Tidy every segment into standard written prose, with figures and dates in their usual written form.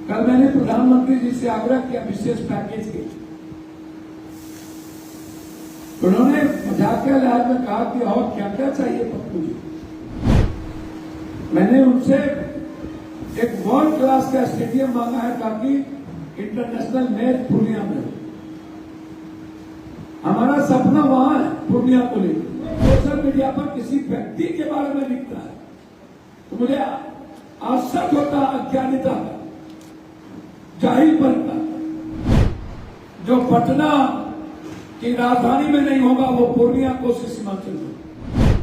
कल मैंने प्रधानमंत्री जी से आग्रह किया विशेष पैकेज के। उन्होंने मजाक के लिहाज में कहा कि और क्या क्या चाहिए पप्पू जी। मैंने उनसे एक वर्ल्ड क्लास का स्टेडियम मांगा है ताकि इंटरनेशनल मैच पूर्णिया में हो। हमारा सपना वहां है पूर्णिया को लेकर। सोशल मीडिया पर किसी व्यक्ति के बारे में लिखता है तो मुझे आश्चर्य होता, अज्ञानिता का, जाहिलपन का। जो पटना की राजधानी में नहीं होगा वो पूर्णिया कोसी सीमांचल में,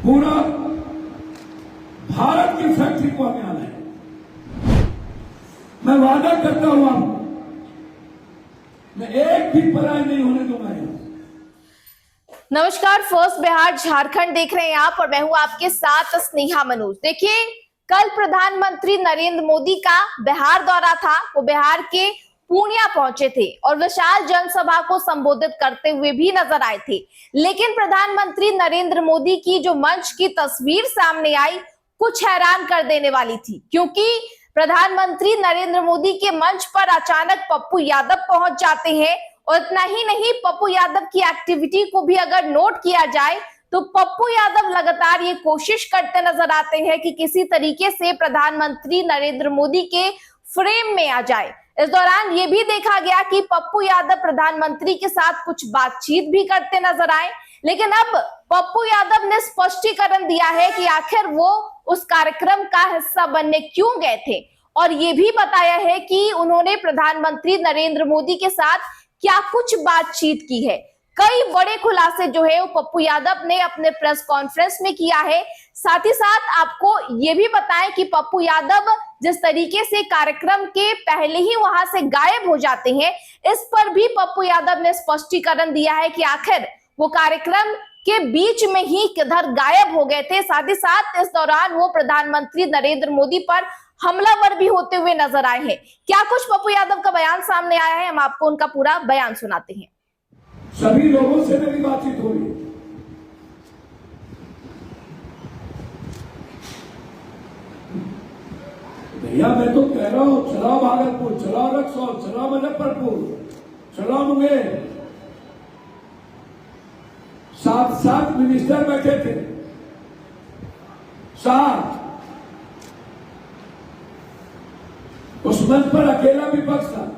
पूरा भारत की फैक्ट्री को हमें आना है। मैं वादा करता हूं आपको, मैं एक भी पराय नहीं होने दूंगा यहां। नमस्कार, फर्स्ट बिहार झारखंड देख रहे हैं आप और मैं हूं आपके साथ स्नेहा मनोज। देखिए, कल प्रधानमंत्री नरेंद्र मोदी का बिहार दौरा था। वो बिहार के पूर्णिया पहुंचे थे और विशाल जनसभा को संबोधित करते हुए भी नजर आए थे। लेकिन प्रधानमंत्री नरेंद्र मोदी की जो मंच की तस्वीर सामने आई कुछ हैरान कर देने वाली थी, क्योंकि प्रधानमंत्री नरेंद्र मोदी के मंच पर अचानक पप्पू यादव पहुंच जाते हैं। और इतना ही नहीं, पप्पू यादव की एक्टिविटी को भी अगर नोट किया जाए तो पप्पू यादव लगातार ये कोशिश करते नजर आते हैं कि किसी तरीके से प्रधानमंत्री नरेंद्र मोदी के फ्रेम में आ जाए। इस दौरान ये भी देखा गया कि पप्पू यादव प्रधानमंत्री के साथ कुछ बातचीत भी करते नजर आए। लेकिन अब पप्पू यादव ने स्पष्टीकरण दिया है कि आखिर वो उस कार्यक्रम का हिस्सा बनने क्यों गए थे, और ये भी बताया है कि उन्होंने प्रधानमंत्री नरेंद्र मोदी के साथ क्या कुछ बातचीत की है। कई बड़े खुलासे जो है वो पप्पू यादव ने अपने प्रेस कॉन्फ्रेंस में किया है। साथ ही साथ आपको ये भी बताएं कि पप्पू यादव जिस तरीके से कार्यक्रम के पहले ही वहां से गायब हो जाते हैं, इस पर भी पप्पू यादव ने स्पष्टीकरण दिया है कि आखिर वो कार्यक्रम के बीच में ही किधर गायब हो गए थे। साथ ही साथ इस दौरान वो प्रधानमंत्री नरेंद्र मोदी पर हमलावर भी होते हुए नजर आए हैं। क्या कुछ पप्पू यादव का बयान सामने आया है, हम आपको उनका पूरा बयान सुनाते हैं। सभी लोगों से मेरी बातचीत हो रही है। भैया मैं तो कह रहा हूं, चलाओ भागलपुर, चलाओ रक्सौल, चलाओ मुजफ्फरपुर, चलाओ मुंगेर। 7 मिनिस्टर बैठे थे, 7। उस मंच पर अकेला विपक्ष था।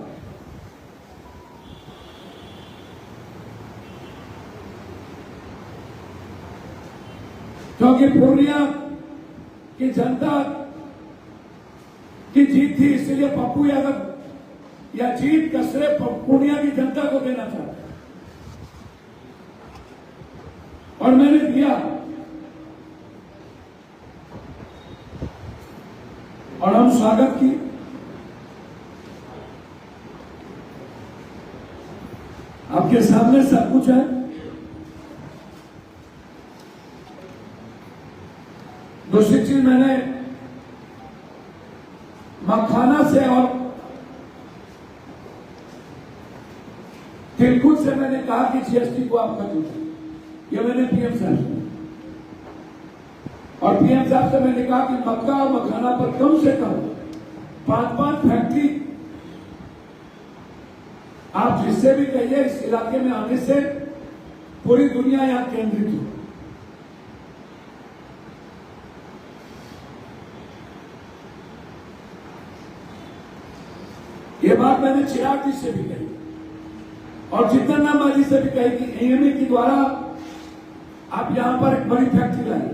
क्योंकि पूर्णिया की जनता की जीत थी, इसलिए पप्पू यादव या जीत का श्रेय पूर्णिया की जनता को देना था और मैंने दिया। और हम स्वागत किए। आपके सामने सब कुछ है। दूसरी चीज, मैंने मखाना से और तिलकुट से मैंने कहा कि जीएसटी को आप कर दीजिए। ये मैंने पीएम साहब से, और पीएम साहब से मैंने कहा कि मक्का और मखाना पर कम से कम 5 फैक्ट्री आप जिससे भी कहिए इस इलाके में आने से पूरी दुनिया यहां केंद्रित हो। ये बात मैंने चिराग जी से भी कही और जितन राम जी से भी कही कि एएमए के द्वारा आप यहां पर एक बड़ी फैक्ट्री लाए।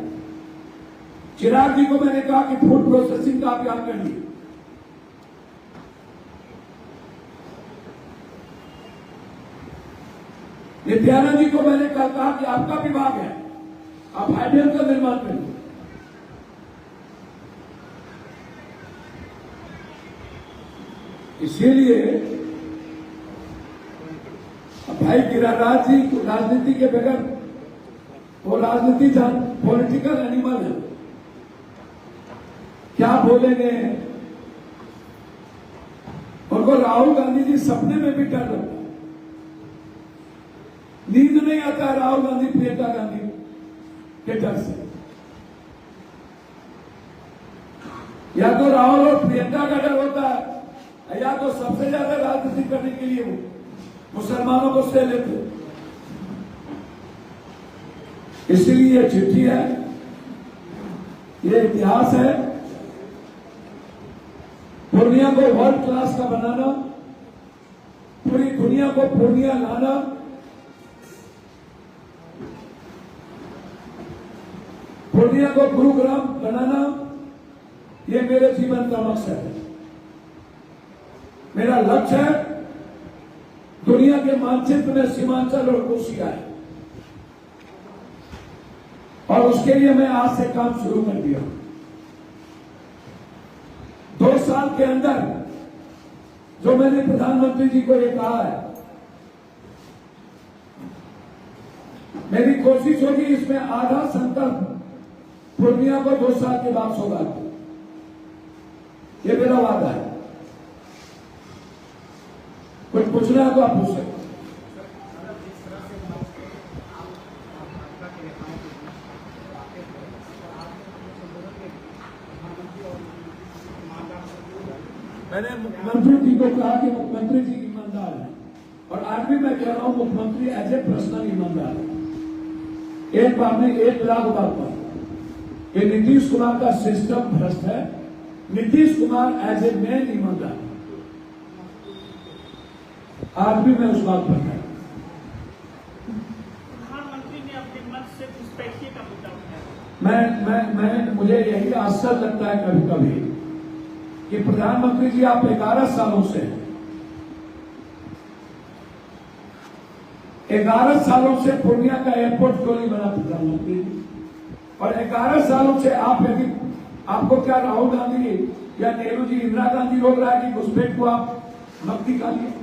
चिराग जी को मैंने कहा कि फूड प्रोसेसिंग का आप यहां करिए। नित्यानंद जी को मैंने कहा कि आपका विभाग है, आप हाइड्रोजन का निर्माण करिए। इसीलिए भाई गिरिराज जी राजनीति के बगैर, वो राजनीति पॉलिटिकल एनिमल है, क्या बोलेंगे। उनको राहुल गांधी जी सपने में भी डर लगता है, नींद नहीं आता है राहुल गांधी प्रियंका गांधी के डर से। या तो राहुल और प्रियंका का डर होता है या तो सबसे ज्यादा राजनीति करने के लिए वो मुसलमानों को से लेते। इसीलिए ये चिट्ठी है, ये इतिहास है। पूर्णिया को वर्ल्ड क्लास का बनाना, पूरी दुनिया को पूर्णिया लाना, पूर्णिया को गुरुग्राम बनाना, ये मेरे जीवन का मकसद है। मेरा लक्ष्य है दुनिया के मानचित्र में सीमांचल और कोशिका है, और उसके लिए मैं आज से काम शुरू कर दिया। 2 साल के अंदर जो मैंने प्रधानमंत्री जी को ये कहा है, मेरी कोशिश होगी इसमें आधा संकल्प पूर्णिया को 2 साल के बाद सौगात, ये मेरा वादा है। कुछ पूछना है तो आप पूछ सकते। मैंने मुख्यमंत्री जी को कहा कि मुख्यमंत्री जी ईमानदार है, और आज भी मैं कह रहा हूं मुख्यमंत्री एज ए पर्सनल ईमानदार है। एक बार में 1 लाख बार पर ये नीतीश कुमार का सिस्टम भ्रष्ट है, Nitish Kumar as a man ईमानदार है। आज भी मैं उस बात पर है। प्रधानमंत्री ने अपने मन से घुसपैठिए का मुद्दा उठाया। मैं मुझे यही आश्चर्य लगता है कभी कभी कि प्रधानमंत्री जी आप 11 सालों से 11 सालों से पूर्णिया का एयरपोर्ट क्यों नहीं बना प्रधानमंत्री जी? और 11 सालों से आप यदि आपको क्या राहुल गांधी या नेहरू जी, इंदिरा गांधी रोक रहा है कि घुसपैठ को आप मत निकालिए,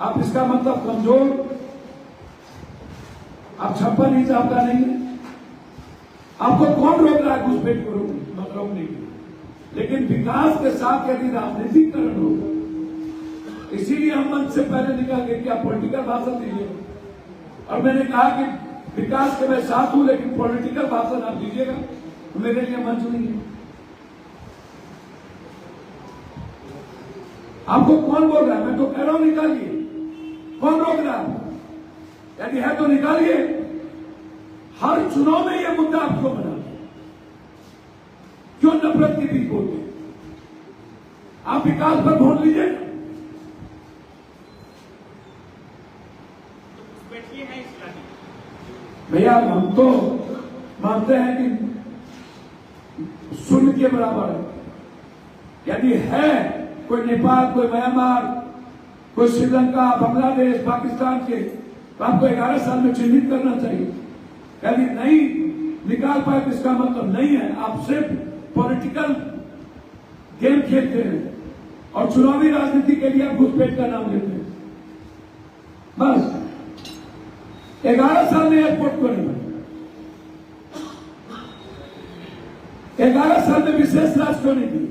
आप इसका मतलब कमजोर, आप 56 इंच आपका नहीं है। आपको कौन रोक रहा है घुसपैठ को रोकने के लिए? लेकिन विकास के साथ यदि राजनीतिकरण हो, इसीलिए हम मंच से पहले निकल गए कि आप पॉलिटिकल भाषण दीजिए, और मैंने कहा कि विकास के मैं साथ हूं, लेकिन पॉलिटिकल भाषण आप दीजिएगा तो मेरे लिए मंच नहीं है। आपको कौन बोल रहा है? मैं तो कह रहा हूं निकालिए। कौन रोक रहा है? यदि है तो निकालिए। हर चुनाव में यह मुद्दा आप क्यों बना, क्यों नफरत की बीज बोलते? आप विकास पर वोट लीजिए। बैठिए है इस्लामी भैया, हम तो मानते हैं कि शून्य के बराबर है। यदि है कोई नेपाल, कोई म्यांमार, कोई श्रीलंका, बांग्लादेश, पाकिस्तान के, तो आपको 11 साल में चिन्हित करना चाहिए। यदि नहीं निकाल पाए तो इसका मतलब नहीं है आप सिर्फ पॉलिटिकल गेम खेलते हैं और चुनावी राजनीति के लिए आप घुसपैठ का नाम लेते हैं। बस 11 साल में एयरपोर्ट को नहीं, 11 साल में विशेष राज क्यों नहीं दी?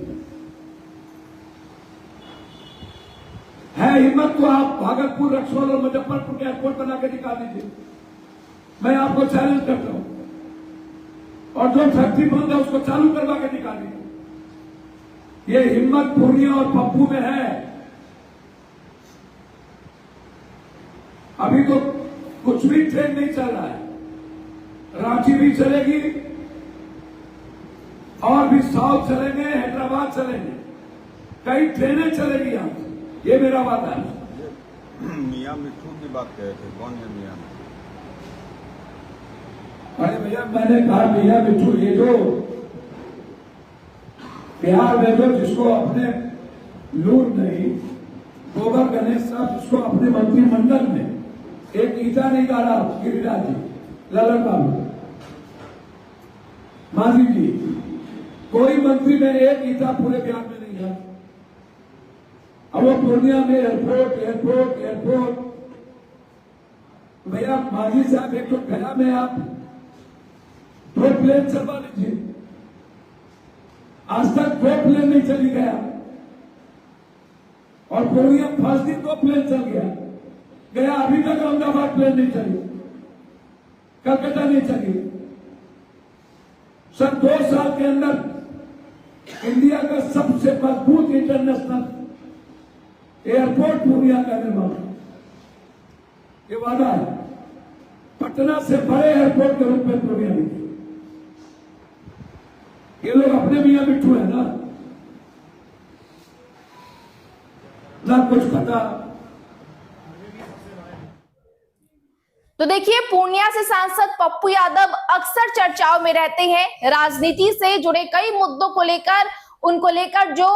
है हिम्मत तो आप भागलपुर, रक्सौल और मुजफ्फरपुर के एयरपोर्ट बना के दिखा दीजिए। मैं आपको चैलेंज करता हूं, और जो फैक्ट्री बंद है उसको चालू करवा के दिखा दीजिए। ये हिम्मत पूर्णिया और पप्पू में है। अभी तो कुछ भी ट्रेन नहीं चल रहा है, रांची भी चलेगी और भी साउथ चलेंगे, हैदराबाद चलेंगे, कई ट्रेनें चलेगी यहां से, ये मेरा वादा है। मियां मिठू की बात कहे थे, कौन है मियां मिठू? अरे भैया, मैंने कहा मियां मिठू ये जो बिहार में जो जिसको अपने लूर नहीं, गोबर गणेश साहब जिसको अपने मंत्रिमंडल में एक ईटा नहीं डाला, गिरिराज जी, ललन बाबू, मांझी जी, कोई मंत्री में एक ईटा पूरे बिहार में नहीं है। अब वो पूर्णिया में एयरपोर्ट भैया मांझी साहब एक तो गया में आप 2 प्लेन चलवा लीजिए। आज तक 2 प्लेन नहीं चली गया, और पूर्णिया फर्स्ट दिन 2 प्लेन चल गया। अभी तक अहमदाबाद प्लेन नहीं चली, कलकत्ता नहीं चली। सर 2 साल के अंदर इंडिया का सबसे मजबूत इंटरनेशनल एयरपोर्ट पूर्णिया का निर्माण, ये वादा है। पटना से बड़े एयरपोर्ट के रूप में पूर्णिया निकले। ये लोग अपने मियां मिट्ठू है ना कुछ पता। तो देखिए, पूर्णिया से सांसद पप्पू यादव अक्सर चर्चाओं में रहते हैं। राजनीति से जुड़े कई मुद्दों को लेकर, उनको लेकर जो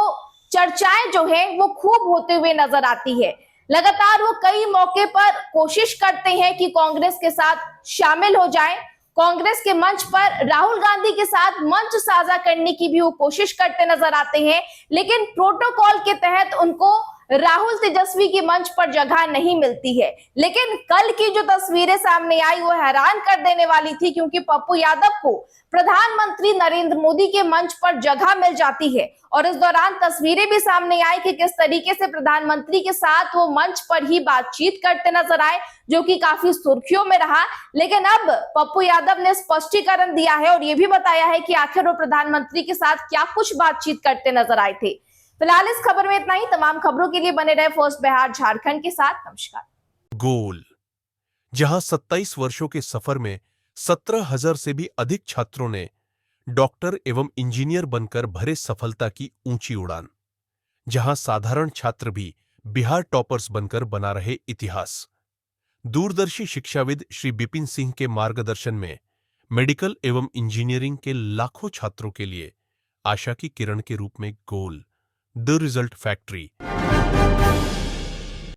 चर्चाएं जो है वो खूब होते हुए नजर आती है। लगातार वो कई मौके पर कोशिश करते हैं कि कांग्रेस के साथ शामिल हो जाएं। कांग्रेस के मंच पर राहुल गांधी के साथ मंच साझा करने की भी वो कोशिश करते नजर आते हैं, लेकिन प्रोटोकॉल के तहत उनको राहुल तेजस्वी की मंच पर जगह नहीं मिलती है। लेकिन कल की जो तस्वीरें सामने आई वो हैरान कर देने वाली थी, क्योंकि पप्पू यादव को प्रधानमंत्री नरेंद्र मोदी के मंच पर जगह मिल जाती है। और इस दौरान तस्वीरें भी सामने आई कि किस तरीके से प्रधानमंत्री के साथ वो मंच पर ही बातचीत करते नजर आए, जो कि काफी सुर्खियों में रहा। लेकिन अब पप्पू यादव ने स्पष्टीकरण दिया है और ये भी बताया है कि आखिर वो प्रधानमंत्री के साथ क्या कुछ बातचीत करते नजर आए थे। फिलहाल इस खबर में इतना ही। तमाम खबरों के लिए बने रहे फर्स्ट बिहार झारखंड के साथ। नमस्कार। गोल, जहां 27 वर्षों के सफर में 17,000 से भी अधिक छात्रों ने डॉक्टर एवं इंजीनियर बनकर भरे सफलता की ऊंची उड़ान, जहां साधारण छात्र भी बिहार टॉपर्स बनकर बना रहे इतिहास। दूरदर्शी शिक्षाविद श्री बिपिन सिंह के मार्गदर्शन में मेडिकल एवं इंजीनियरिंग के लाखों छात्रों के लिए आशा की किरण के रूप में गोल, द रिजल्ट फैक्ट्री।